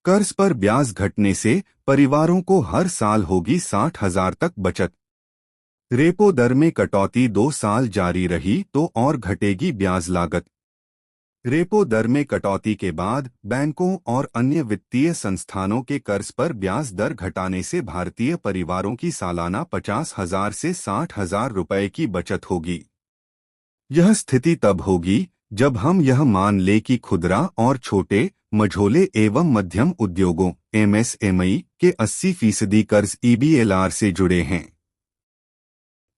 कर्ज पर ब्याज घटने से परिवारों को हर साल होगी 60,000 तक बचत। रेपो दर में कटौती 2 साल जारी रही तो और घटेगी ब्याज लागत। रेपो दर में कटौती के बाद बैंकों और अन्य वित्तीय संस्थानों के कर्ज पर ब्याज दर घटाने से भारतीय परिवारों की सालाना 50,000 से 60,000 रुपए की बचत होगी। यह स्थिति तब होगी जब हम यह मान लें कि खुदरा और छोटे, मझोले एवं मध्यम उद्योगों (एमएसएमई) के 80% कर्ज ईबीएलआर से जुड़े हैं।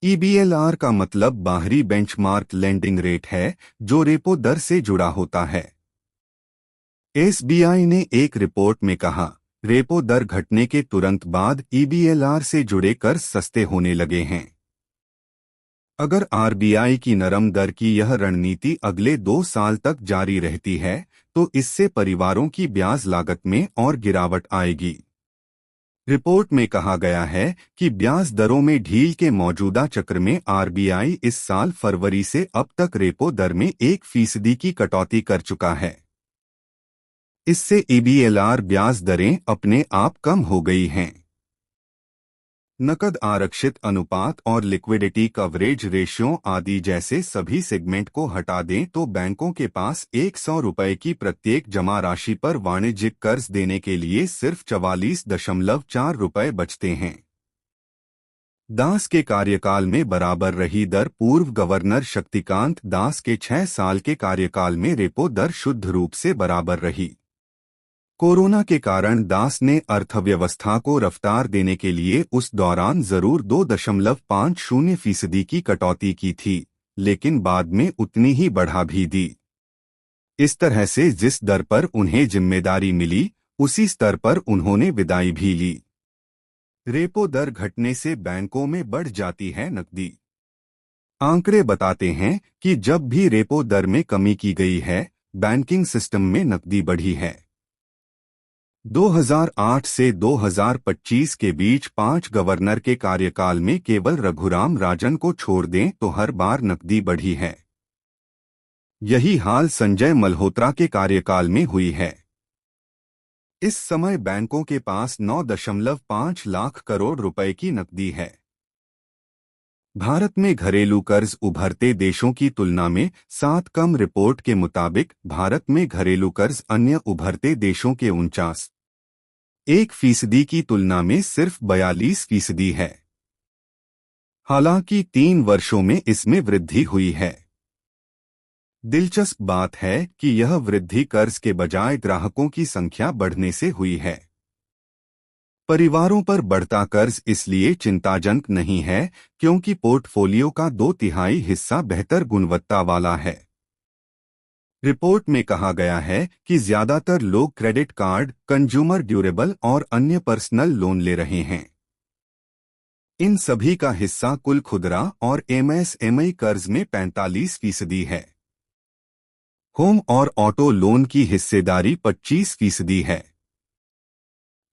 ईबीएलआर का मतलब बाहरी बेंचमार्क लेंडिंग रेट है, जो रेपो दर से जुड़ा होता है। एसबीआई ने एक रिपोर्ट में कहा, रेपो दर घटने के तुरंत बाद ईबीएलआर से जुड़े कर्ज सस्ते होने लगे हैं। अगर आरबीआई की नरम दर की यह रणनीति अगले 2 साल तक जारी रहती है तो इससे परिवारों की ब्याज लागत में और गिरावट आएगी। रिपोर्ट में कहा गया है कि ब्याज दरों में ढील के मौजूदा चक्र में आरबीआई इस साल फरवरी से अब तक रेपो दर में 1% की कटौती कर चुका है। इससे ईबीएलआर ब्याज दरें अपने आप कम हो गई हैं। नकद आरक्षित अनुपात और लिक्विडिटी कवरेज रेशियो आदि जैसे सभी सेगमेंट को हटा दें तो बैंकों के पास 100 रुपये की प्रत्येक जमा राशि पर वाणिज्यिक कर्ज देने के लिए सिर्फ 44.4 रुपये बचते हैं। दास के कार्यकाल में बराबर रही दर। पूर्व गवर्नर शक्तिकांत दास के 6 साल के कार्यकाल में रेपो दर शुद्ध रूप से बराबर रही। कोरोना के कारण दास ने अर्थव्यवस्था को रफ्तार देने के लिए उस दौरान जरूर 2.50% की कटौती की थी, लेकिन बाद में उतनी ही बढ़ा भी दी। इस तरह से जिस दर पर उन्हें जिम्मेदारी मिली, उसी स्तर पर उन्होंने विदाई भी ली। रेपो दर घटने से बैंकों में बढ़ जाती है नकदी। आंकड़े बताते हैं कि जब भी रेपो दर में कमी की गई है, बैंकिंग सिस्टम में नकदी बढ़ी है। 2008 से 2025 के बीच 5 गवर्नर के कार्यकाल में केवल रघुराम राजन को छोड़ दें तो हर बार नकदी बढ़ी है। यही हाल संजय मल्होत्रा के कार्यकाल में हुई है। इस समय बैंकों के पास 9.5 लाख करोड़ रुपए की नकदी है। भारत में घरेलू कर्ज उभरते देशों की तुलना में 7 कम। रिपोर्ट के मुताबिक भारत में घरेलू कर्ज अन्य उभरते देशों के 49% की तुलना में सिर्फ 42% है। हालांकि 3 वर्षों में इसमें वृद्धि हुई है। दिलचस्प बात है कि यह वृद्धि कर्ज के बजाय ग्राहकों की संख्या बढ़ने से हुई है। परिवारों पर बढ़ता कर्ज इसलिए चिंताजनक नहीं है क्योंकि पोर्टफोलियो का 2/3 हिस्सा बेहतर गुणवत्ता वाला है। रिपोर्ट में कहा गया है कि ज्यादातर लोग क्रेडिट कार्ड, कंज्यूमर ड्यूरेबल और अन्य पर्सनल लोन ले रहे हैं। इन सभी का हिस्सा कुल खुदरा और एमएसएमई कर्ज में 45% है। होम और ऑटो लोन की हिस्सेदारी 25% है।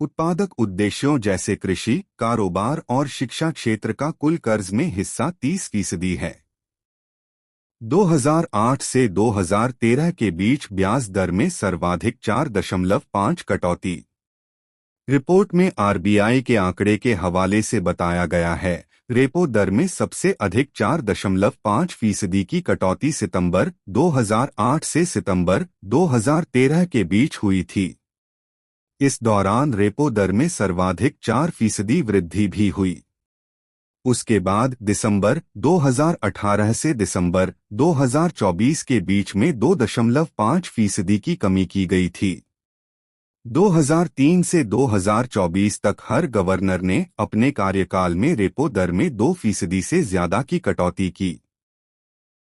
उत्पादक उद्देश्यों जैसे कृषि, कारोबार और शिक्षा क्षेत्र का कुल कर्ज में हिस्सा 30% है। 2008 से 2013 के बीच ब्याज दर में सर्वाधिक 4.5 कटौती। रिपोर्ट में आरबीआई के आंकड़े के हवाले से बताया गया है, रेपो दर में सबसे अधिक 4.5% की कटौती सितंबर 2008 से सितंबर 2013 के बीच हुई थी। इस दौरान रेपो दर में सर्वाधिक 4% वृद्धि भी हुई। उसके बाद दिसंबर 2018 से दिसंबर 2024 के बीच में 2.5% की कमी की गई थी। 2003 से 2024 तक हर गवर्नर ने अपने कार्यकाल में रेपो दर में 2% से ज्यादा की कटौती की।